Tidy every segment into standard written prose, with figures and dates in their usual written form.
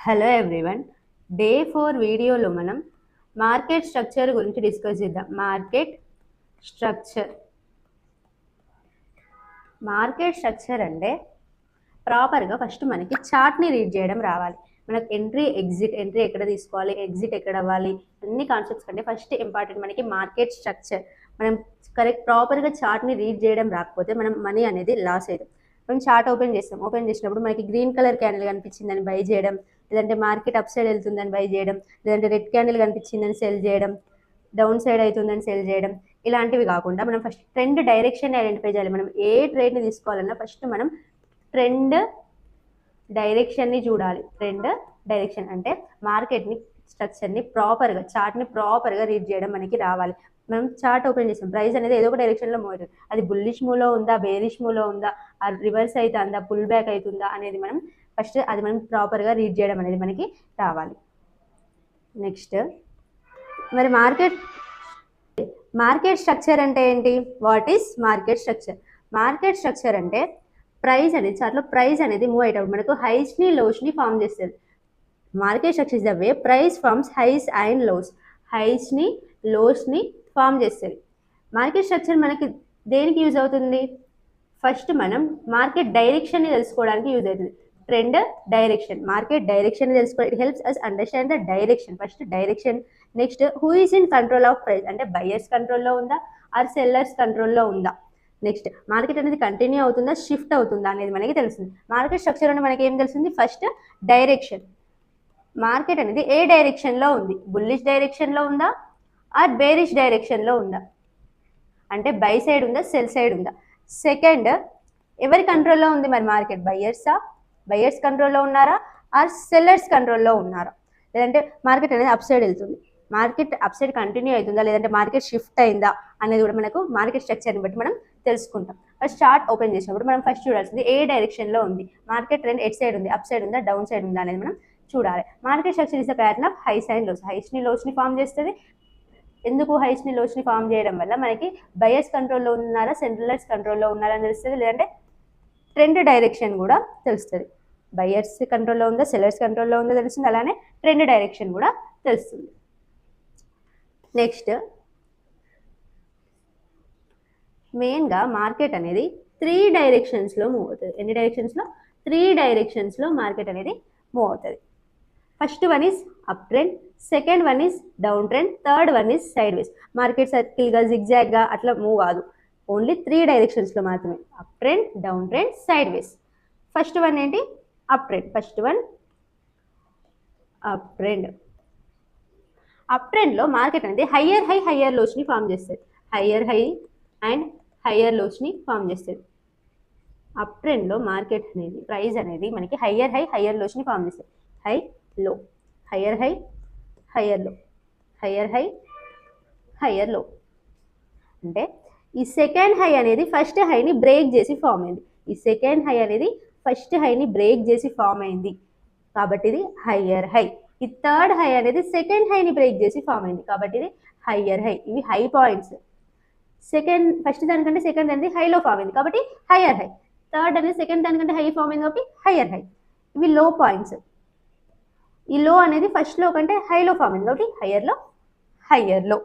Hello everyone, day 4 వీడియోలో మనం market structure గురించి డిస్కస్ చేద్దాం. మార్కెట్ స్ట్రక్చర్ అంటే ప్రాపర్గా ఫస్ట్ మనకి చార్ట్ని రీడ్ చేయడం రావాలి. మనకు ఎంట్రీ ఎక్కడ తీసుకోవాలి, ఎగ్జిట్ ఎక్కడ అవ్వాలి, అన్ని కాన్సెప్ట్స్ కంటే ఫస్ట్ ఇంపార్టెంట్ మనకి మార్కెట్ స్ట్రక్చర్. మనం ప్రాపర్గా చార్ట్ని రీడ్ చేయడం రాకపోతే మనం మనీ అనేది లాస్ అవుతాం. మనం చార్ట్ ఓపెన్ చేసినప్పుడు మనకి గ్రీన్ కలర్ క్యాండిల్ కనిపించిందని బై చేయడం, లేదంటే మార్కెట్ అప్ సైడ్ వెళ్తుందని బై చేయడం, లేదంటే రెడ్ క్యాండిల్ కనిపించిందని సెల్ చేయడం, డౌన్ సైడ్ అవుతుందని సెల్ చేయడం, ఇలాంటివి కాకుండా మనం ఫస్ట్ ట్రెండ్ డైరెక్షన్ ఐడెంటిఫై చేయాలి. మనం ఏ ట్రేడ్ని తీసుకోవాలన్నా ఫస్ట్ మనం ట్రెండ్ డైరెక్షన్ని చూడాలి. ట్రెండ్ డైరెక్షన్ అంటే మార్కెట్ని స్ట్రక్చర్ని ప్రాపర్గా చార్ట్ని ప్రాపర్గా రీడ్ చేయడం మనకి రావాలి. మనం చార్ట్ ఓపెన్ చేసాం, ప్రైస్ అనేది ఏదో ఒక డైరెక్షన్లో మూవ్ అవుతుంది. అది బుల్లిష్ మూవ్లో ఉందా, బేరిష్ మూవ్లో ఉందా, రివర్స్ అవుతుందా, పుల్ బ్యాక్ అవుతుందా అనేది మనం ఫస్ట్ అది మనం ప్రాపర్గా రీడ్ చేయడం అనేది మనకి రావాలి. నెక్స్ట్ మరి మార్కెట్ స్ట్రక్చర్ అంటే ఏంటి? What is market structure? Market structure అంటే ప్రైస్ అనేది చార్ట్లో ప్రైస్ అనేది మూవ్ అయ్యేటప్పుడు మనకు హైస్ని లోస్ని ఫామ్ చేస్తుంది. Market structure is the way price forms highs and lows. హైస్ని లోస్ని ఫామ్ చేస్తుంది. మార్కెట్ స్ట్రక్చర్ మనకి దేనికి యూజ్ అవుతుంది? ఫస్ట్ మనం మార్కెట్ డైరెక్షన్ని తెలుసుకోవడానికి యూజ్ అవుతుంది. ట్రెండ్ డైరెక్షన్, మార్కెట్ డైరెక్షన్ తెలుసుకోవాలి. It helps us understand the direction. First direction. Next who is in control of price, అంటే బయర్స్ కంట్రోల్లో ఉందా ఆర్ సెల్లర్స్ కంట్రోల్లో ఉందా. నెక్స్ట్ మార్కెట్ అనేది కంటిన్యూ అవుతుందా, షిఫ్ట్ అవుతుందా అనేది మనకి తెలుస్తుంది. మార్కెట్ స్ట్రక్చర్ అంటే మనకి ఏం తెలుస్తుంది? First direction. మార్కెట్ అనేది ఏ డైరెక్షన్లో ఉంది, బుల్లిష్ డైరెక్షన్లో ఉందా ఆర్ బేరిష్ డైరెక్షన్లో ఉందా, అంటే బై సైడ్ ఉందా సెల్ సైడ్ ఉందా. సెకండ్, ఎవరి కంట్రోల్లో ఉంది మరి మార్కెట్? బయర్స్ కంట్రోల్లో ఉన్నారా ఆర్ సెల్లర్స్ కంట్రోల్లో ఉన్నారా. లేదంటే మార్కెట్ అనేది అప్ సైడ్ వెళ్తుంది, మార్కెట్ అప్ సైడ్ కంటిన్యూ అవుతుందా, లేదంటే మార్కెట్ షిఫ్ట్ అయిందా అనేది కూడా మనకు మార్కెట్ స్ట్రక్చర్ని బట్టి మనం తెలుసుకుంటాం. ఫస్ట్ చార్ట్ ఓపెన్ చేసినప్పుడు మనం ఫస్ట్ చూడాల్సింది ఏ డైరెక్షన్లో ఉంది, మార్కెట్ ట్రెండ్ ఎట్ సైడ్ ఉంది, అప్ సైడ్ ఉందా డౌన్ సైడ్ ఉందా అనేది మనం చూడాలి. Market structure is the pattern of highs and lows. హైస్ని లోస్ని ఫామ్ చేస్తుంది. ఎందుకు హైస్ని లోస్ని ఫామ్ చేయడం వల్ల మనకి బయర్స్ కంట్రోల్లో ఉన్నారా సెల్లర్స్ కంట్రోల్లో ఉన్నారా అని తెలుస్తుంది. లేదంటే ట్రెండ్ డైరెక్షన్ కూడా తెలుస్తుంది. బయర్స్ కంట్రోల్లో ఉందా సెల్లర్స్ కంట్రోల్లో ఉందా తెలుస్తుంది. అలానే ట్రెండ్ డైరెక్షన్ కూడా తెలుస్తుంది. నెక్స్ట్ మెయిన్గా మార్కెట్ అనేది 3 డైరెక్షన్స్లో మూవ్ అవుతుంది. ఎన్ని డైరెక్షన్స్లో? 3 డైరెక్షన్స్లో మార్కెట్ అనేది మూవ్ అవుతుంది. First one is up trend, second one is down trend, third one is sideways. Market సర్కిల్గా జిగ్జాగ్గా అట్లా మూవ్ కాదు, ఓన్లీ 3 డైరెక్షన్స్లో మాత్రమే. Up trend, down trend, sideways. First one ఏంటి? Up trend. First one up trend. Up ట్రెండ్లో market అనేది higher లోస్ని ఫామ్ చేస్తుంది. హయ్యర్ హై అండ్ హయ్యర్ లోస్ని ఫామ్ చేస్తుంది. అప్ ట్రెండ్లో మార్కెట్ అనేది ప్రైస్ అనేది మనకి హయ్యర్ లోస్ని ఫామ్ చేస్తుంది. హై లో, హయ్యర్ హై, హయ్యర్ లో, హయ్యర్ హై, హయ్యర్ లో. అంటే ఈ సెకండ్ హై అనేది ఫస్ట్ హైని బ్రేక్ చేసి ఫామ్ అయింది. ఈ సెకండ్ హై అనేది ఫస్ట్ హైని బ్రేక్ చేసి ఫామ్ అయింది కాబట్టి ఇది హయ్యర్ హై. ఈ థర్డ్ హై అనేది సెకండ్ హైని బ్రేక్ చేసి ఫామ్ అయింది కాబట్టి ఇది హయ్యర్ హై. ఇవి హై పాయింట్స్. ఫస్ట్ దానికంటే సెకండ్ అనేది హైలో ఫామ్ అయింది కాబట్టి హయ్యర్ హై. థర్డ్ అనేది సెకండ్ దానికంటే హై ఫామ్ అయింది కాబట్టి హయ్యర్ హై. ఇవి లో పాయింట్స్. ఈ లో అనేది ఫస్ట్ లో కంటే హైలో ఫామ్ అయింది కాబట్టి హయ్యర్ లో.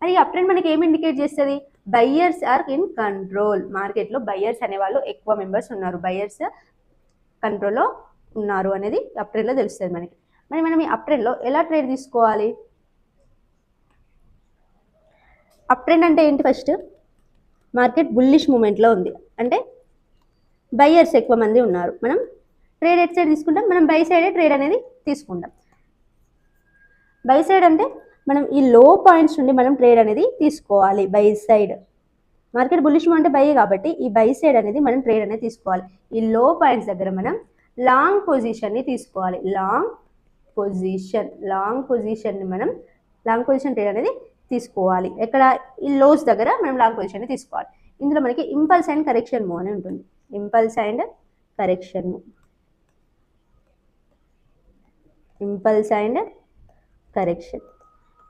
మరి అప్ ట్రెండ్ మనకి ఏమి ఇండికేట్ చేస్తుంది? Buyers are in control. మార్కెట్లో బయ్యర్స్ అనేవాళ్ళు ఎక్కువ మెంబర్స్ ఉన్నారు, బయ్యర్స్ కంట్రోల్లో ఉన్నారు అనేది అప్ ట్రెండ్లో తెలుస్తుంది మనకి. మరి మనం ఈ అప్ ట్రెండ్లో ఎలా ట్రేడ్ తీసుకోవాలి? అప్ ట్రెండ్ అంటే ఏంటి? ఫస్ట్ మార్కెట్ బుల్లిష్ మూమెంట్లో ఉంది, అంటే బయ్యర్స్ ఎక్కువ మంది ఉన్నారు. మనం ట్రేడ్ ఎట్ సైడ్ తీసుకుంటాం, మనం బై సైడే ట్రేడ్ అనేది తీసుకుంటాం. బై సైడ్ అంటే మనం ఈ లో పాయింట్స్ నుండి మనం ట్రేడ్ అనేది తీసుకోవాలి. బై సైడ్ మార్కెట్ బుల్లిష్ అంటే బై కాబట్టి ఈ బై సైడ్ అనేది మనం ట్రేడ్ అనేది తీసుకోవాలి. ఈ లో పాయింట్స్ దగ్గర మనం లాంగ్ పొజిషన్ని తీసుకోవాలి. లాంగ్ పొజిషన్ ట్రేడ్ అనేది తీసుకోవాలి. ఎక్కడ? ఈ లోస్ దగ్గర మనం లాంగ్ పొజిషన్ని తీసుకోవాలి. ఇందులో మనకి ఇంపల్స్ అండ్ కరెక్షన్ మూవ్ అని ఉంటుంది. Impulse and correction.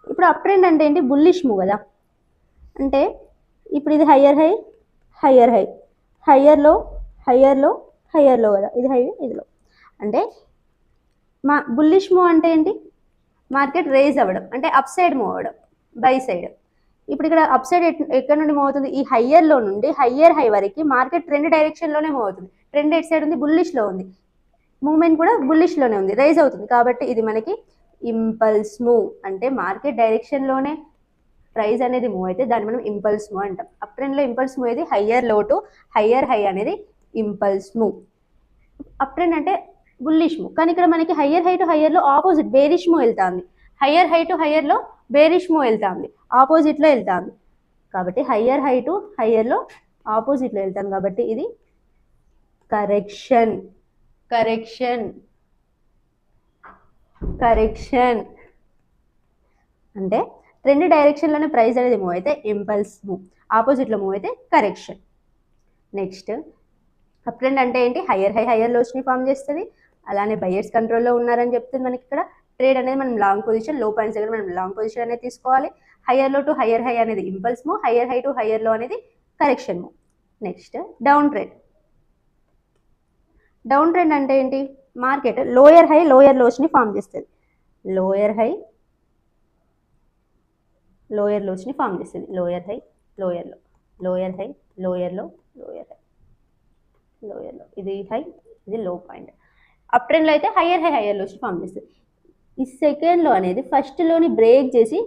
ఇప్పుడు అప్ ట్రెండ్ అంటే ఏంటి? బుల్లిష్ మూవ్ కదా. అంటే ఇప్పుడు ఇది హయ్యర్ హై, హయ్యర్ లో కదా. ఇది హై, ఇది లో. అంటే బుల్లిష్ మూవ్ అంటే ఏంటి? మార్కెట్ రేజ్ అవ్వడం, అంటే అప్ సైడ్ మూవ్ అవ్వడం, బై సైడ్. ఇప్పుడు ఇక్కడ అప్ సైడ్ ఎక్కడ నుండి మూవ్ అవుతుంది? ఈ హయ్యర్లో నుండి హయ్యర్ హై వరకు మార్కెట్ ట్రెండ్ డైరెక్షన్లోనే మూవ్ అవుతుంది. ట్రెండ్ ఎట్ సైడ్ ఉంది? బుల్లిష్లో ఉంది. మూవ్మెంట్ కూడా బుల్లిష్లోనే ఉంది, రైజ్ అవుతుంది. కాబట్టి ఇది మనకి ఇంపల్స్ మూవ్. అంటే మార్కెట్ డైరెక్షన్లోనే ప్రైస్ అనేది మూవ్ అయితే దాన్ని మనం ఇంపల్స్ మూవ్ అంటాం. అప్ ట్రెండ్లో ఇంపల్స్ మూవ్ అయితే higher low to higher high అనేది ఇంపల్స్ మూవ్. అప్ ట్రెండ్ అంటే బుల్లిష్ మూవ్. కానీ ఇక్కడ మనకి హయ్యర్ హై టు హయ్యర్లో ఆపోజిట్ బేరిష్ మూవ్ వెళ్తుంది. హయ్యర్ హై టు హయ్యర్లో బేరిష్ మూవ్ వెళ్తుంది, ఆపోజిట్లో వెళ్తుంది. కాబట్టి హయ్యర్ హై టు హయ్యర్లో ఆపోజిట్లో వెళ్తాను. కాబట్టి ఇది కరెక్షన్. కరెక్షన్ కరెక్షన్ అంటే ట్రెండ్ డైరెక్షన్లోనే ప్రైస్ అనేది మూవ్ అయితే ఇంపల్స్ మూవ్, ఆపోజిట్లో మూవ్ అయితే కరెక్షన్. నెక్స్ట్ అప్ ట్రెండ్ అంటే ఏంటి? హయ్యర్ హై హయ్యర్ లోస్ని ఫామ్ చేస్తుంది. అలానే బయర్స్ కంట్రోల్లో ఉన్నారని చెప్తుంది మనకి ఇక్కడ. ట్రేడ్ అనేది మనం లాంగ్ పొజిషన్, లో పాయింట్స్ దగ్గర మనం లాంగ్ పొజిషన్ అనేది తీసుకోవాలి. Higher low to higher high అనేది impulse move, higher high to higher low అనేది correction move. Next down trend. Down trend అంటే ఏంటి? మార్కెట్ లోయర్ హై లోయర్ లోస్ని ఫామ్ చేస్తుంది. లోయర్ హై లోయర్ లోస్ని ఫామ్ చేస్తుంది. Lower high lower low, lower high lower low, lower high lower low, ఇది high ఇది low point. Up ట్రెండ్లో అయితే హయ్యర్ హై హయ్యర్ లోస్ని ఫామ్ చేస్తుంది. ఈ సెకండ్లో అనేది ఫస్ట్లోని బ్రేక్ చేసి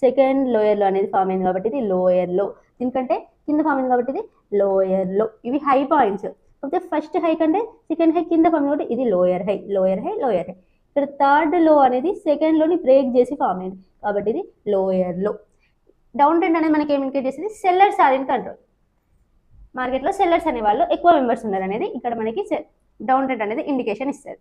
సెకండ్ లోయర్లో అనేది ఫామ్ అయింది కాబట్టి ఇది లోయర్లో. దీనికంటే కింద ఫామ్ అయింది కాబట్టి ఇది లోయర్లో. ఇవి హై పాయింట్స్. కాకపోతే ఫస్ట్ హై కంటే సెకండ్ హై కింద ఫామ్ కాబట్టి ఇది lower high lower high lower high. ఇక్కడ థర్డ్ లో అనేది సెకండ్లోని బ్రేక్ చేసి ఫామ్ అయింది కాబట్టి ఇది లోయర్లో. డౌన్ ట్రెండ్ అనేది మనకి ఏమి ఇండికేట్ చేస్తుంది? Sellers are in control. మార్కెట్లో సెల్లర్స్ అనే వాళ్ళు ఎక్కువ మెంబర్స్ ఉన్నారు అనేది ఇక్కడ మనకి డౌన్ ట్రెండ్ అనేది ఇండికేషన్ ఇస్తుంది.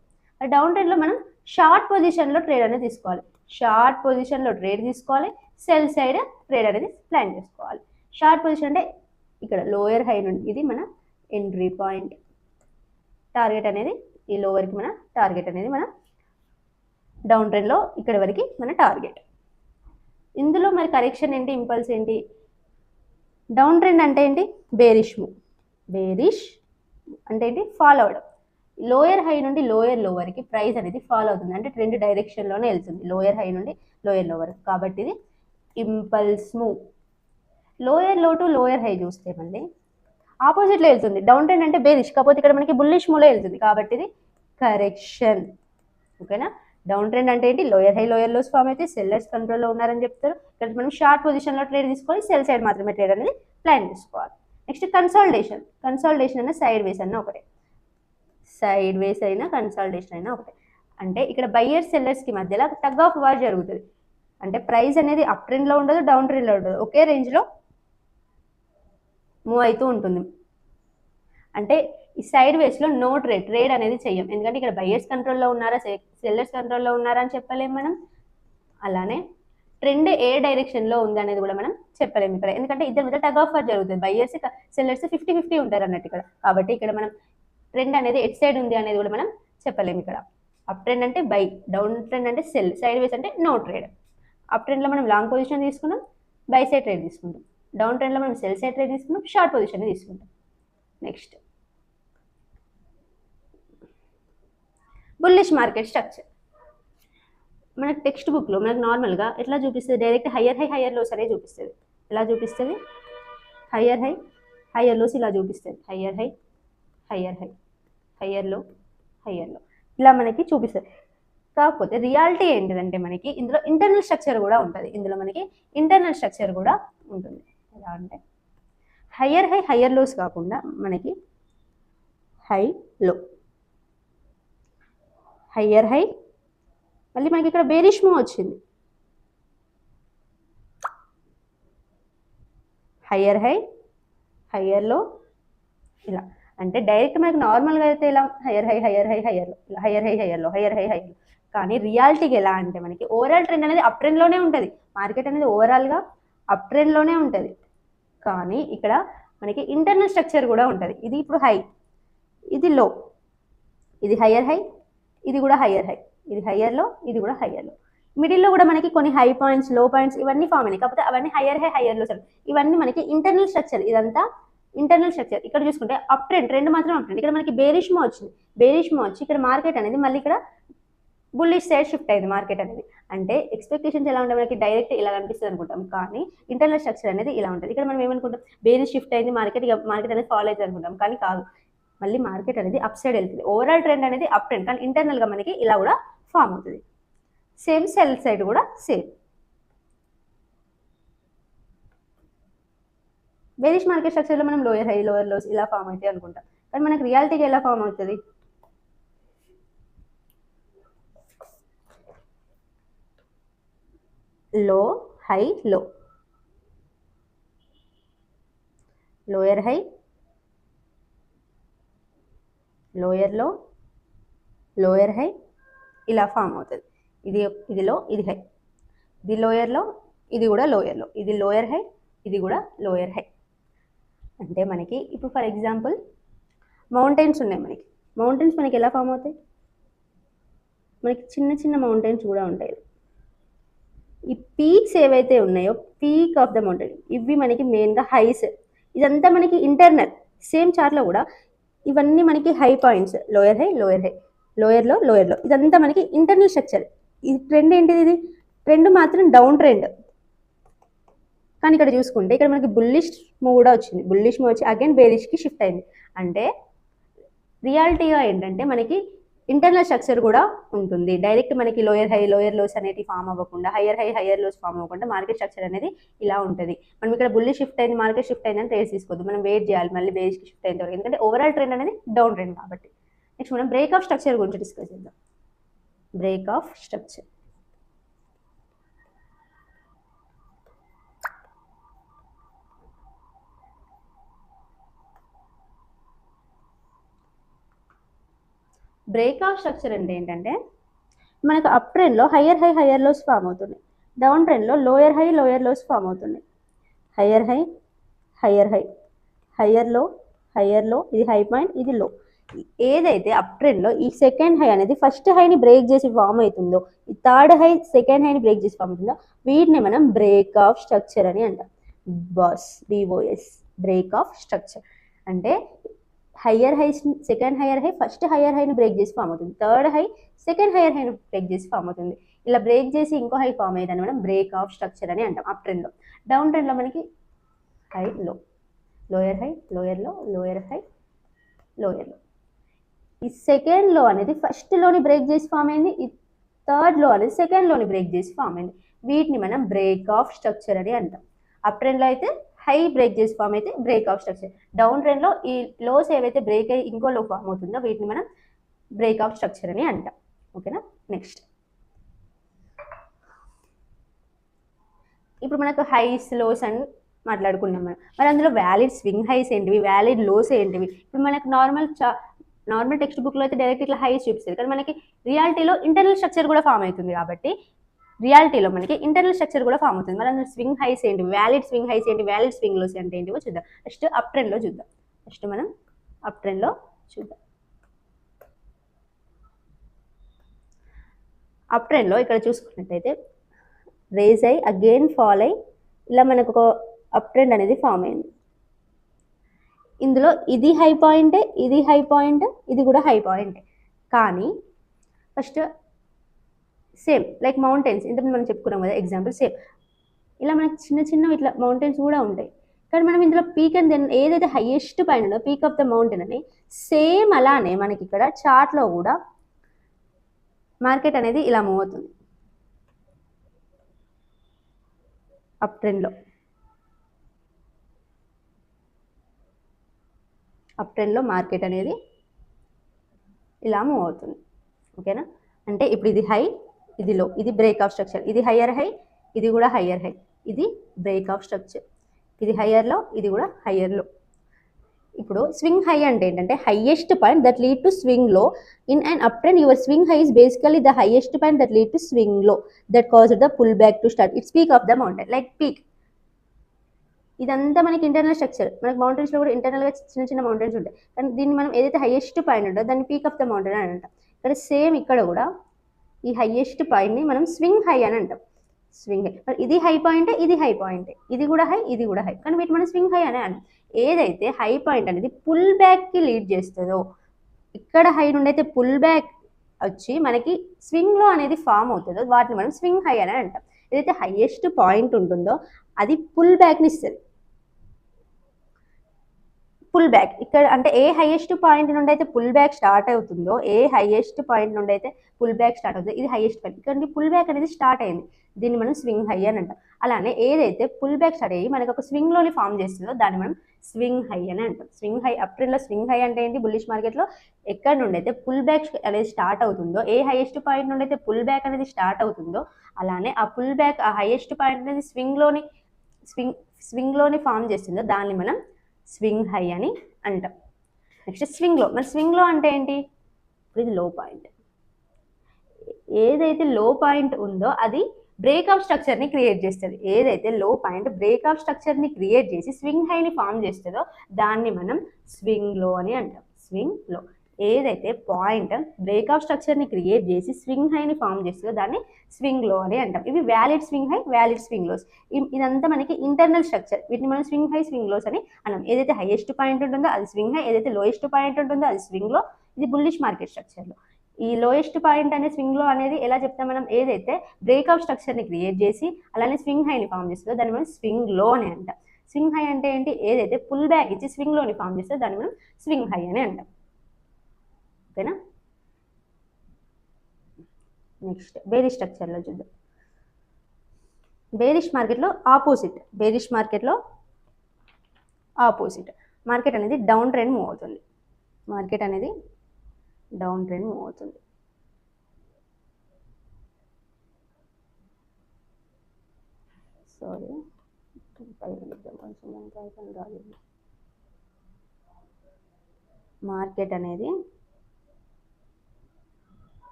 డౌన్ ట్రెండ్లో మనం షార్ట్ పొజిషన్లో ట్రేడ్ అనేది తీసుకోవాలి. షార్ట్ పొజిషన్లో ట్రేడ్ తీసుకోవాలి. సెల్ సైడ్ ట్రేడ్ అనేది ప్లాన్ చేసుకోవాలి. షార్ట్ పొజిషన్ అంటే ఇక్కడ లోయర్ హై నుండి ఇది మన ఎంట్రీ పాయింట్. టార్గెట్ అనేది ఈ లోవర్కి మన టార్గెట్ అనేది మన డౌన్ ట్రెండ్లో ఇక్కడ వరకు మన టార్గెట్. ఇందులో మరి కరెక్షన్ ఏంటి? ఇంపల్స్ ఏంటి? డౌన్ ట్రెండ్ అంటే ఏంటి? Bearish move. బేరిష్ అంటే ఏంటి? ఫాలో అవడం. లోయర్ హై నుండి లోయర్ లో వరకు ప్రైస్ అనేది ఫాలో అవుతుంది, అంటే ట్రెండ్ డైరెక్షన్లోనే వెళ్తుంది లోయర్ హై నుండి లోయర్ లో వరకు. కాబట్టి ఇది ఇంపల్స్ మూవ్. లోయర్ లో టు లోయర్ హై చూస్తే మళ్ళీ ఆపోజిట్లో వెళ్తుంది. డౌన్ ట్రెండ్ అంటే బేరిష్, కాకపోతే ఇక్కడ మనకి బుల్లిష్ మూవ్లో వెళ్తుంది కాబట్టి ఇది కరెక్షన్. ఓకేనా? డౌన్ ట్రెండ్ అంటే ఏంటి? Lower high lower lows form అయితే సెల్లర్స్ కంట్రోల్లో ఉన్నారని చెప్తారు. ఇక్కడ మనం షార్ట్ పొజిషన్లో ట్రేడ్ తీసుకొని సెల్ సైడ్ మాత్రమే ట్రేడ్ అనేది ప్లాన్ చేసుకోవాలి. Next consolidation. కన్సాలిడేషన్ అన్న సైడ్ వేస్ అన్న ఒకటే, సైడ్ వేస్ అయినా కన్సాలిడేషన్ అయినా ఒకటే. అంటే ఇక్కడ బయ్యర్ సెల్లర్స్కి మధ్యలో టగ్ ఆఫ్ వార్ జరుగుతుంది. అంటే ప్రైస్ అనేది అప్ ట్రెండ్లో ఉండదు, డౌన్ ట్రెండ్లో ఉండదు, ఒకే రేంజ్లో మూవ్ అవుతూ ఉంటుంది. అంటే ఈ సైడ్ వేస్లో నో ట్రేడ్ అనేది చెయ్యం, ఎందుకంటే ఇక్కడ బయ్యర్స్ కంట్రోల్లో ఉన్నారా సెల్లర్స్ కంట్రోల్లో ఉన్నారా అని చెప్పలేము మనం. అలానే ట్రెండ్ ఏ డైరెక్షన్లో ఉంది అనేది కూడా మనం చెప్పలేము ఇక్కడ, ఎందుకంటే ఇద్దరి మధ్య టగ్ ఆఫ్ వార్ జరుగుతుంది. బయ్యర్స్ సెల్లర్స్ 50-50 ఉంటారు అన్నట్టు ఇక్కడ. కాబట్టి ఇక్కడ మనం ట్రెండ్ అనేది ఎట్ సైడ్ ఉంది అనేది కూడా మనం చెప్పలేము ఇక్కడ. అప్ ట్రెండ్ అంటే బై, డౌన్ ట్రెండ్ అంటే సెల్, సైడ్ వేస్ అంటే నో ట్రేడ్. అప్ ట్రెండ్లో మనం లాంగ్ పొజిషన్ తీసుకున్నాం, బై సైడ్ ట్రేడ్ తీసుకుంటాం. డౌన్ ట్రెండ్లో మనం సెల్ సైడ్ ట్రేడ్ తీసుకున్నాం, షార్ట్ పొజిషన్ తీసుకుంటాం. Next bullish market structure. మనకు టెక్స్ట్ బుక్లో మనకు నార్మల్గా ఎట్లా చూపిస్తుంది? Direct higher high higher lows అనేది చూపిస్తుంది. ఎలా చూపిస్తుంది? హయ్యర్ హై హయ్యర్ లోస్ ఇలా చూపిస్తుంది. Higher high higher high higher లో హయ్యర్ లో ఇలా మనకి చూపిస్తుంది. కాకపోతే రియాలిటీ ఏంటిదంటే మనకి ఇందులో ఇంటర్నల్ స్ట్రక్చర్ కూడా ఉంటుంది. ఇందులో మనకి ఇంటర్నల్ స్ట్రక్చర్ కూడా ఉంటుంది. ఎలా అంటే హయ్యర్ హై హయ్యర్ లోస్ కాకుండా మనకి హై లో, హయ్యర్ హై, మళ్ళీ మనకి ఇక్కడ బేరిష్ మూవ్ వచ్చింది, హయ్యర్ హై హయ్యర్ లో ఇలా. అంటే డైరెక్ట్ మనకి నార్మల్గా అయితే ఇలా హయ్యర్ హై హయ్యర్ హై హయ్యర్లో, ఇలా హయ్యర్ హై హయ్యర్లో, హయ్యర్ హై హయ్యర్లో. కానీ రియాలిటీకి ఎలా అంటే మనకి ఓవరాల్ ట్రెండ్ అనేది అప్ ట్రెండ్లోనే ఉంటుంది. మార్కెట్ అనేది ఓవరాల్గా అప్ ట్రెండ్లోనే ఉంటుంది. కానీ ఇక్కడ మనకి ఇంటర్నల్ స్ట్రక్చర్ కూడా ఉంటుంది. ఇది ఇప్పుడు హై, ఇది లో, ఇది హయ్యర్ హై, ఇది కూడా హయ్యర్ హై, ఇది హయ్యర్లో, ఇది కూడా హయ్యర్లో. మిడిల్లో కూడా మనకి కొన్ని హై పాయింట్స్ లో పాయింట్స్ ఇవన్నీ ఫామ్ అయినాయి. కాకపోతే అవన్నీ హయ్యర్ హై హయ్యర్లో సార్. ఇవన్నీ మనకి ఇంటర్నల్ స్ట్రక్చర్, ఇదంతా ఇంటర్నల్ స్ట్రక్చర్. ఇక్కడ చూసుకుంటే అప్ ట్రెండ్ మాత్రం అప్ ట్రెండ్. ఇక్కడ మనకి బేరిష్ మూవ్ వచ్చింది, బేరిష్ మూవ్ వచ్చి ఇక్కడ మార్కెట్ అనేది మళ్ళీ ఇక్కడ బుల్లిష్ సైడ్ షిఫ్ట్ అయింది మార్కెట్ అనేది. అంటే ఎక్స్పెక్టేషన్స్ ఎలా ఉంటాయి మనకి డైరెక్ట్ ఇలా కనిపిస్తుంది అనుకుంటాం, కానీ ఇంటర్నల్ స్ట్రక్చర్ అనేది ఇలా ఉంటుంది. ఇక్కడ మనం ఏమనుకుంటాం, బేరిష్ షిఫ్ట్ అయింది మార్కెట్ అనేది ఫాలో అవుతుంది అనుకుంటాం, కానీ కాదు. మళ్ళీ మార్కెట్ అనేది అప్ సైడ్ వెళ్తుంది. ఓవరాల్ ట్రెండ్ అనేది అప్ ట్రెండ్, కానీ ఇంటర్నల్గా మనకి ఇలా కూడా ఫామ్ అవుతుంది. సేమ్ సెల్ సైడ్ కూడా సేమ్. బేరిష్ మార్కెట్ స్ట్రక్చర్లో మనం లోయర్ హై లోయర్ లోస్ ఇలా ఫామ్ అవుతాయి అనుకుంటాం, కానీ మనకి రియాలిటీగా ఎలా ఫామ్ అవుతుంది, లో హై లో, lower high lower low, lower high ఇలా ఫామ్ అవుతుంది. ఇది లో, ఇది హై, ఇది లోయర్ లో, ఇది కూడా లోయర్ లో, ఇది లోయర్ హై, ఇది కూడా లోయర్ హై. అంటే మనకి ఇప్పుడు ఫర్ ఎగ్జాంపుల్ మౌంటైన్స్ ఉన్నాయి. మౌంటైన్స్ మనకి ఎలా ఫామ్ అవుతాయి, మనకి చిన్న చిన్న మౌంటైన్స్ కూడా ఉంటాయి. ఈ పీక్స్ ఏవైతే ఉన్నాయో, పీక్ ఆఫ్ ద మౌంటైన్, ఇవి మనకి మెయిన్గా హైస్. ఇదంతా మనకి ఇంటర్నల్. సేమ్ చార్ట్లో కూడా ఇవన్నీ మనకి high points, lower high lower high, lower low lower లో, ఇదంతా మనకి ఇంటర్నల్ స్ట్రక్చర్. ఇది ట్రెండ్ ఏంటిది, ఇది ట్రెండ్ మాత్రం డౌన్ ట్రెండ్. కానీ ఇక్కడ చూసుకుంటే ఇక్కడ మనకి బుల్లిష్ మూవ్ కూడా వచ్చింది. బుల్లిష్ మూవ్ వచ్చి అగైన్ బేరిష్కి షిఫ్ట్ అయింది. అంటే రియాలిటీగా ఏంటంటే మనకి ఇంటర్నల్ స్ట్రక్చర్ కూడా ఉంటుంది. డైరెక్ట్ మనకి లోయర్ హై లోయర్ లోస్ అనేది ఫామ్ అవ్వకుండా, higher high higher lows form అవ్వకుండా మార్కెట్ స్ట్రక్చర్ అనేది ఇలా ఉంటుంది. మనం ఇక్కడ బుల్లి షిఫ్ట్ అయింది, మార్కెట్ షిఫ్ట్ అయిందని ట్రేడ్ తీసుకోవద్దు. మనం వెయిట్ చేయాలి మళ్ళీ బేరిష్కి షిఫ్ట్ అయిన వరకు, ఎందుకంటే ఓవరాల్ ట్రెండ్ అనేది డౌన్ ట్రెండ్ కాబట్టి. నెక్స్ట్ మనం బ్రేక్ ఆఫ్ స్ట్రక్చర్ గురించి డిస్కస్ చేద్దాం. Break of structure. Break of structure అంటే ఏంటంటే మనకు అప్ ట్రెండ్లో higher high higher lows form అవుతున్నాయి, డౌన్ ట్రెండ్లో lower high lower lows form అవుతున్నాయి. Higher high higher high, higher low, ఇది హై పాయింట్, ఇది లో. ఏదైతే అప్ ట్రెండ్లో ఈ సెకండ్ హై అనేది ఫస్ట్ హైని బ్రేక్ చేసి ఫామ్ అవుతుందో, ఈ థర్డ్ హై సెకండ్ హైని బ్రేక్ చేసి ఫామ్ అవుతుందో, వీటిని మనం బ్రేక్ ఆఫ్ స్ట్రక్చర్ అని అంటాం. BOS break of structure. అంటే higher high second higher high first higher హైని బ్రేక్ చేసి ఫామ్ అవుతుంది, థర్డ్ హై సెకండ్ హయ్యర్ హైని బ్రేక్ చేసి ఫామ్ అవుతుంది. ఇలా బ్రేక్ చేసి ఇంకో హై ఫామ్ అయ్యేదాన్ని మనం బ్రేక్ ఆఫ్ స్ట్రక్చర్ అని అంటాం అప్ ట్రెండ్లో. డౌన్ ట్రెండ్లో మనకి హై లో, lower high lower low, lower high lower లో. ఈ సెకండ్ లో అనేది ఫస్ట్ లోని బ్రేక్ చేసి ఫామ్ అయింది, ఈ థర్డ్ లో అనేది సెకండ్ లోని బ్రేక్ చేసి ఫామ్ అయింది. వీటిని మనం బ్రేక్ ఆఫ్ స్ట్రక్చర్ అని అంటాం. అప్ ట్రెండ్లో అయితే హై బ్రేక్ చేసి ఫామ్ అయితే బ్రేక్ ఆఫ్ స్ట్రక్చర్. డౌన్ ట్రెండ్లో ఈ లోస్ ఏవైతే బ్రేక్ అయ్యి ఇంకో లో ఫామ్ అవుతుందో వీటిని మనం బ్రేక్ ఆఫ్ స్ట్రక్చర్ అని అంటాం. ఓకేనా. నెక్స్ట్ ఇప్పుడు మనకు హైస్ లోస్ అని మాట్లాడుకున్నాం మనం. మరి అందులో వ్యాలిడ్ స్వింగ్ హైస్ ఏంటివి, వ్యాలిడ్ లోస్ ఏంటివి? ఇప్పుడు మనకు నార్మల్ టెక్స్ట్ బుక్లో అయితే డైరెక్ట్ ఇట్లా హైస్ చూపిస్తుంది, కానీ మనకి రియాలిటీలో ఇంటర్నల్ స్ట్రక్చర్ కూడా ఫామ్ అవుతుంది. కాబట్టి రియాలిటీలో మనకి ఇంటర్నల్ స్ట్రక్చర్ కూడా ఫామ్ అవుతుంది. మరి అందులో స్వింగ్ హైస్ ఏంటి, వ్యాలిడ్ స్వింగ్ హైస్ ఏంటి, వ్యాలిడ్ స్వింగ్ లోస్ అంటే ఏంటివో చూద్దాం. ఫస్ట్ అప్ ట్రెండ్లో చూద్దాం. మనం అప్ ట్రెండ్లో చూద్దాం. అప్ ట్రెండ్లో ఇక్కడ చూసుకున్నట్టయితే రేజ్ అయ్యి అగైన్ ఫాల్ అయ్యి ఇలా మనకు ఒక అప్ ట్రెండ్ అనేది ఫామ్ అయింది. ఇందులో ఇది హై పాయింటే, ఇది హై పాయింట్, ఇది కూడా హై పాయింటే. కానీ ఫస్ట్ సేమ్ లైక్ మౌంటైన్స్, ఇంతకు మనం చెప్పుకున్నాం కదా ఎగ్జాంపుల్, సేమ్ ఇలా మనకి చిన్న చిన్న ఇట్లా మౌంటైన్స్ కూడా ఉంటాయి. కానీ మనం ఇందులో పీక్ అండ్ దెన్ ఏదైతే హైయెస్ట్ పాయింట్ ఉందో పీక్ ఆఫ్ ద మౌంటైన్ అని, సేమ్ అలానే మనకి ఇక్కడ చార్ట్లో కూడా మార్కెట్ అనేది ఇలా మూవ్ అవుతుంది అప్ ట్రెండ్లో. అప్ ట్రెండ్లో మార్కెట్ అనేది ఇలా మూవ్ అవుతుంది. ఓకేనా. అంటే ఇప్పుడు ఇది హై, ఇది లో, ఇది బ్రేక్ ఆఫ్ స్ట్రక్చర్, ఇది హయ్యర్ హై, ఇది కూడా హయ్యర్ హై, ఇది బ్రేక్ ఆఫ్ స్ట్రక్చర్, ఇది హయ్యర్ లో, ఇది కూడా హయ్యర్ లో. ఇప్పుడు స్వింగ్ హై అంటే ఏంటంటే highest point that lead to swing low. In and up trend your swing high is basically the highest point that lead to swing low that caused the pull back to start its peak of the mountain. Like peak, ఇదంతా మనకి internal structure. మనకి మౌంటైన్స్లో కూడా ఇంటర్నల్గా చిన్న చిన్న mountains ఉంటాయి, కానీ దీన్ని మనం ఏదైతే హైయెస్ట్ పాయింట్ ఉంటుందో దాన్ని పీక్ ఆఫ్ ద మౌంటైన్ అని అంటాం. ఇక్కడ సేమ్ ఇక్కడ కూడా ఈ హైయెస్ట్ పాయింట్ని మనం స్వింగ్ హై అని అంటాం. స్వింగ్ హై, మరి ఇది హై పాయింటే, ఇది హై పాయింటే, ఇది కూడా హై, ఇది కూడా హై, కానీ వీటి మనం స్వింగ్ హై అని అంటాం. ఏదైతే హై పాయింట్ అనేది పుల్ బ్యాక్కి లీడ్ చేస్తుందో, ఇక్కడ హై నుండి అయితే పుల్ బ్యాక్ వచ్చి మనకి స్వింగ్ లో అనేది ఫామ్ అవుతుందో వాటిని మనం స్వింగ్ హై అని అంటాం. ఏదైతే హైయెస్ట్ పాయింట్ ఉంటుందో అది పుల్ బ్యాక్ని ఇస్తుంది. పుల్ బ్యాక్ ఇక్కడ అంటే ఏ హైయెస్ట్ పాయింట్ నుండి అయితే పుల్ బ్యాక్ స్టార్ట్ అవుతుందో, ఏ హైయెస్ట్ పాయింట్ నుండి అయితే పుల్ బ్యాక్ స్టార్ట్ అవుతుందో ఇది హైయెస్ట్ పాయింట్. ఇక్కడ పుల్ బ్యాక్ అనేది స్టార్ట్ అయింది, దీన్ని మనం స్వింగ్ హై అని అంటాం. అలానే ఏదైతే పుల్ బ్యాక్ స్టార్ట్ అయ్యి మనకు ఒక స్వింగ్ లోని ఫామ్ చేస్తుందో దాన్ని మనం స్వింగ్ హై అని అంటాం. స్వింగ్ హై అప్ ట్రెండ్ లో స్వింగ్ హై అంటే ఏంటి? బుల్లిష్ మార్కెట్ లో ఎక్కడ నుండి అయితే పుల్ బ్యాక్ అనేది స్టార్ట్ అవుతుందో, ఏ హైయెస్ట్ పాయింట్ నుండి అయితే పుల్ బ్యాక్ అనేది స్టార్ట్ అవుతుందో, అలానే ఆ పుల్ బ్యాక్ ఆ హైయెస్ట్ పాయింట్ అనేది స్వింగ్ లోని ఫామ్ చేస్తుందో దాన్ని మనం స్వింగ్ హై అని అంటాం. నెక్స్ట్ స్వింగ్ లో. మరి స్వింగ్ లో అంటే ఏంటి? ఇది లో పాయింట్. ఏదైతే లో పాయింట్ ఉందో అది బ్రేక్అప్ స్ట్రక్చర్ ని క్రియేట్ చేస్తుంది. ఏదైతే లో పాయింట్ బ్రేక్అప్ స్ట్రక్చర్ ని క్రియేట్ చేసి స్వింగ్ హైని ఫామ్ చేస్తుందో దాన్ని మనం స్వింగ్ లో అని అంటాం. Swing low. ఏదైతే పాయింట్ బ్రేక్అప్ స్ట్రక్చర్ ని క్రియేట్ చేసి స్వింగ్ హైని ఫామ్ చేస్తుందో దాన్ని స్వింగ్ లో అని అంటాం. ఇవి valid swing high, valid swing lows. ఇదంతా మనకి ఇంటర్నల్ స్ట్రక్చర్. వీటిని మనం స్వింగ్ హై, స్వింగ్ లోస్ అని అన్నాం. ఏదైతే హైయెస్ట్ పాయింట్ ఉంటుందో అది స్వింగ్ హై, ఏదైతే లోయెస్ట్ పాయింట్ ఉంటుందో అది స్వింగ్ లో. ఇది బుల్లిష్ మార్కెట్ స్ట్రక్చర్ లో. ఈ లోయెస్ట్ పాయింట్ అనే స్వింగ్ లో అనేది ఎలా చెప్తాం మనం? ఏదైతే బ్రేక్అప్ స్ట్రక్చర్ ని క్రియేట్ చేసి అలానే స్వింగ్ హైని ఫామ్ చేస్తుందో దాన్ని మనం స్వింగ్ లో అని అంటాం. స్వింగ్ హై అంటే ఏంటి? ఏదైతే పుల్ బ్యాక్ ఇచ్చి స్వింగ్ లోని ఫామ్ చేస్తుందో దాన్ని మనం స్వింగ్ హై అని అంటాం. ఓకేనా? నెక్స్ట్ బేరిష్ స్ట్రక్చర్ లో చూద్దాం. బేరిష్ మార్కెట్ లో ఆపోజిట్. బేరిష్ మార్కెట్ లో ఆపోజిట్. మార్కెట్ అనేది డౌన్ ట్రెండ్ మూవ్ అవుతుంది. మార్కెట్ అనేది డౌన్ ట్రెండ్ మూవ్ అవుతుంది. సారీ, మార్కెట్ అనేది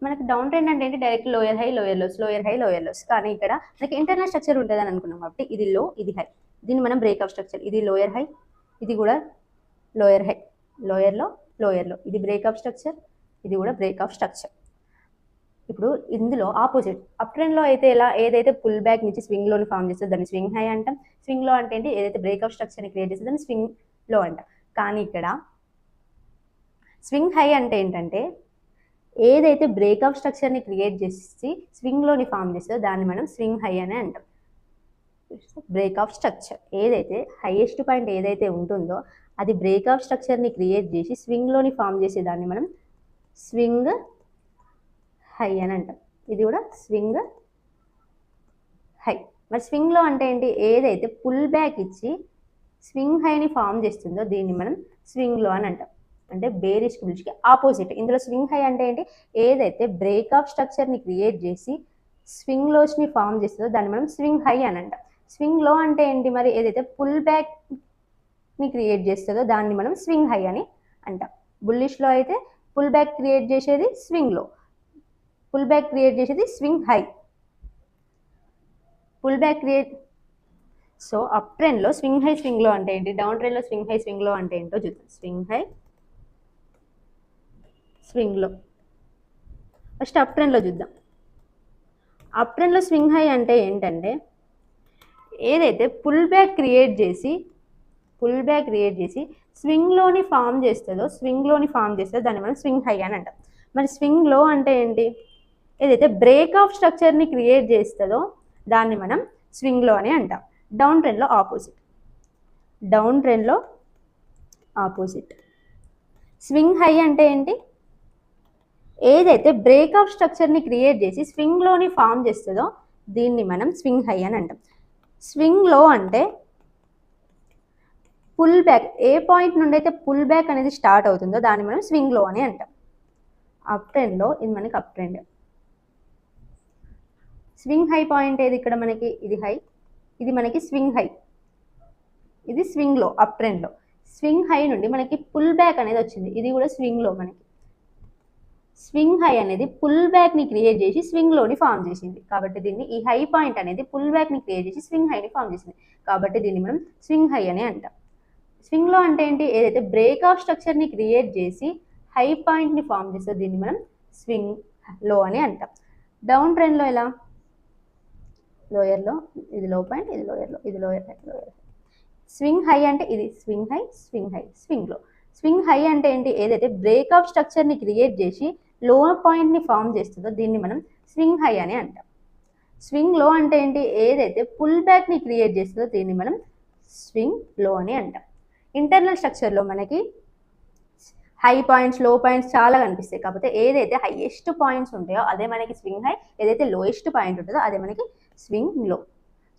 మనకి డౌన్ ట్రెండ్ అంటే ఏంటి? Direct lower high, lower lows, lower high, lower lows. కానీ ఇక్కడ మనకి ఇంటర్నల్ స్ట్రక్చర్ ఉంటుంది అని అనుకున్నాం కాబట్టి ఇది లో, ఇది హై. దీన్ని మనం బ్రేక్అప్ స్ట్రక్చర్. ఇది లోయర్ హై, ఇది కూడా lower high, lower low, lower low. ఇది బ్రేక్అప్ స్ట్రక్చర్, ఇది కూడా బ్రేక్అప్ స్ట్రక్చర్. ఇప్పుడు ఇందులో ఆపోజిట్. అప్ ట్రెండ్ లో అయితే ఎలా? ఏదైతే పుల్ బ్యాక్ నుంచి స్వింగ్ లోని ఫామ్ చేస్తుందో దాన్ని స్వింగ్ హై అంటాం. స్వింగ్ లో అంటే ఏంటి? ఏదైతే బ్రేక్అప్ స్ట్రక్చర్ ని క్రియేట్ చేస్తుందో దాన్ని స్వింగ్ లో అంటాం. కానీ ఇక్కడ స్వింగ్ హై అంటే ఏంటంటే ఏదైతే బ్రేక్అప్ స్ట్రక్చర్ ని క్రియేట్ చేసి స్వింగ్ లోని ఫామ్ చేస్తుందో దాన్ని మనం స్వింగ్ హై అని అంటాం. Break up structure. ఏదైతే హైయెస్ట్ పాయింట్ ఏదైతే ఉంటుందో అది బ్రేక్అప్ స్ట్రక్చర్ ని క్రియేట్ చేసి స్వింగ్ లోని ఫామ్ చేసే దాన్ని మనం స్వింగ్ హై అని అంటాం. ఇది కూడా స్వింగ్ హై. మరి స్వింగ్ లో అంటే ఏంటి? ఏదైతే పుల్ బ్యాక్ ఇచ్చి స్వింగ్ హైని ఫామ్ చేస్తుందో దీన్ని మనం స్వింగ్ లో అని అంటాం. అంటే బేరిష్ బుల్లిష్కి ఆపోజిట్. ఇందులో స్వింగ్ హై అంటే ఏంటి? ఏదైతే బ్రేక్అప్ స్ట్రక్చర్ ని క్రియేట్ చేసి స్వింగ్ లోస్ ని ఫామ్ చేస్తుందో దాన్ని మనం స్వింగ్ హై అని అంటాం. స్వింగ్ లో అంటే ఏంటి? మరి ఏదైతే పుల్ బ్యాక్ ని క్రియేట్ చేస్తుందో దాన్ని మనం స్వింగ్ హై అని అంటాం. బుల్లిష్ లో అయితే పుల్ బ్యాక్ క్రియేట్ చేసేది swing low, pull back create చేసేది swing high. Pull back create. So up trend లో స్వింగ్ హై, స్వింగ్ లో అంటే ఏంటి? డౌన్ ట్రెండ్ లో స్వింగ్ హై, స్వింగ్ లో అంటే ఏంటో చూద్దాం. Swing high, swing low. First up trend లో చూద్దాం. అప్ ట్రెండ్ లో స్వింగ్ హై అంటే ఏంటంటే ఏదైతే పుల్ బ్యాక్ క్రియేట్ చేసి స్వింగ్ లోని ఫామ్ చేస్తుందో దాన్ని మనం స్వింగ్ హై అని అంటాం. మరి స్వింగ్ లో అంటే ఏంటి? ఏదైతే బ్రేక్అప్ స్ట్రక్చర్ ని క్రియేట్ చేస్తుందో దాన్ని మనం స్వింగ్ లో అని అంటాం. డౌన్ ట్రెండ్ లో ఆపోజిట్. డౌన్ ట్రెండ్ లో ఆపోజిట్. స్వింగ్ హై అంటే ఏంటి? ఏదైతే బ్రేక్అప్ స్ట్రక్చర్ ని క్రియేట్ చేసి స్వింగ్ లోని ఫామ్ చేస్తుందో దీన్ని మనం స్వింగ్ హై అని అంటాం. స్వింగ్ లో అంటే పుల్ బ్యాక్, ఏ పాయింట్ నుండి అయితే పుల్ బ్యాక్ అనేది స్టార్ట్ అవుతుందో దాన్ని మనం స్వింగ్ లో అని అంటాం. అప్ ట్రెండ్ లో ఇది మనకి up trend. Swing high point ఏది? ఇక్కడ మనకి ఇది హై, ఇది మనకి స్వింగ్ హై, ఇది స్వింగ్ లో. అప్ ట్రెండ్ లో స్వింగ్ హై నుండి మనకి పుల్ బ్యాక్ అనేది వచ్చింది, ఇది కూడా స్వింగ్ లో. మనకి స్వింగ్ హై అనేది పుల్ బ్యాక్ ని క్రియేట్ చేసి స్వింగ్ లోని ఫామ్ చేసింది కాబట్టి దీన్ని, ఈ హై పాయింట్ అనేది పుల్ బ్యాక్ ని క్రియేట్ చేసి స్వింగ్ హైని ఫామ్ చేసింది కాబట్టి దీన్ని మనం స్వింగ్ హై అని అంటాం. స్వింగ్ లో అంటే ఏంటి? ఏదైతే బ్రేక్అప్ స్ట్రక్చర్ ని క్రియేట్ చేసి హై పాయింట్ ని ఫామ్ చేస్తే దీన్ని మనం స్వింగ్ లో అని అంటాం. డౌన్ ట్రెండ్ లో ఎలా? లోయర్లో, ఇది లో పాయింట్, ఇది లోయర్లో, ఇది lower high, lower high. Swing high అంటే ఇది swing high, swing high, swing లో. స్వింగ్ హై అంటే ఏంటి? ఏదైతే బ్రేక్అవుట్ స్ట్రక్చర్ని క్రియేట్ చేసి లో పాయింట్ని ఫామ్ చేస్తుందో దీన్ని మనం స్వింగ్ హై అని అంటాం. స్వింగ్ లో అంటే ఏంటి? ఏదైతే పుల్ బ్యాక్ని క్రియేట్ చేస్తుందో దీన్ని మనం స్వింగ్ లో అని అంటాం. ఇంటర్నల్ స్ట్రక్చర్లో మనకి హై పాయింట్స్, లో పాయింట్స్ చాలా కనిపిస్తాయి. కాకపోతే ఏదైతే హైయెస్ట్ పాయింట్స్ ఉంటాయో అదే మనకి స్వింగ్ హై, ఏదైతే లోయెస్ట్ పాయింట్ ఉంటుందో అదే మనకి స్వింగ్ లో.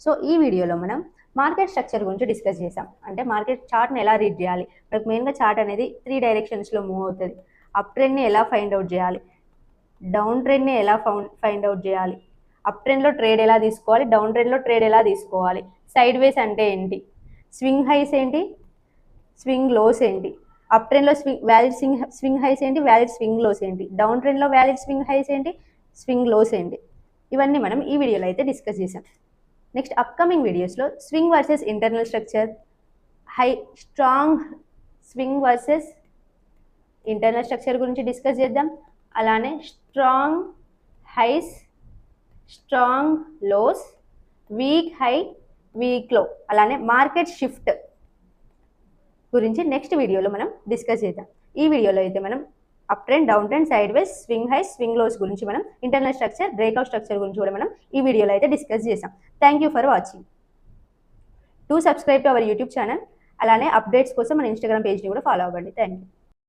సో ఈ వీడియోలో మనం మార్కెట్ స్ట్రక్చర్ గురించి డిస్కస్ చేసాం. అంటే మార్కెట్ చార్ట్ని ఎలా రీడ్ చేయాలి, మనకు మెయిన్గా చార్ట్ అనేది 3 డైరెక్షన్స్లో మూవ్ అవుతుంది. అప్ ట్రెండ్ని ఎలా ఫైండ్ అవుట్ చేయాలి, డౌన్ ట్రెండ్ని ఎలా ఫైండ్ అవుట్ చేయాలి, అప్ ట్రెండ్లో ట్రేడ్ ఎలా తీసుకోవాలి, డౌన్ ట్రెండ్లో ట్రేడ్ ఎలా తీసుకోవాలి, సైడ్ వేస్ అంటే ఏంటి, స్వింగ్ హైస్ ఏంటి, స్వింగ్ లోస్ ఏంటి, అప్ ట్రెండ్లో వ్యాలిడ్ స్వింగ్ హైస్ ఏంటి, వ్యాలిడ్ స్వింగ్ లోస్ ఏంటి, డౌన్ ట్రెండ్లో వ్యాలిడ్ స్వింగ్ హైస్ ఏంటి, స్వింగ్ లోస్ ఏంటి, ఇవన్నీ మనం ఈ వీడియోలో అయితే డిస్కస్ చేసాం. నెక్స్ట్ అప్కమింగ్ వీడియోస్లో swing versus internal structure, strong swing versus internal structure గురించి డిస్కస్ చేద్దాం. అలానే strong highs, strong lows, weak high, weak low, అలానే మార్కెట్ షిఫ్ట్ గురించి నెక్స్ట్ వీడియోలో మనం డిస్కస్ చేద్దాం. ఈ వీడియోలో అయితే మనం up trend, down trend, sideways, swing highs, swing lows గురించి మనం ఇంటర్నల్ స్ట్రక్చర్, బ్రేక్అవుట్ స్ట్రక్చర్ గురించి కూడా మనం ఈ వీడియోలో అయితే డిస్కస్ చేసాం. Thank you for watching. To subscribe to our YouTube channel. అలానే అప్డేట్స్ కోసం మన ఇన్స్టాగ్రామ్ పేజ్ని కూడా ఫాలో అవ్వండి. Thank you.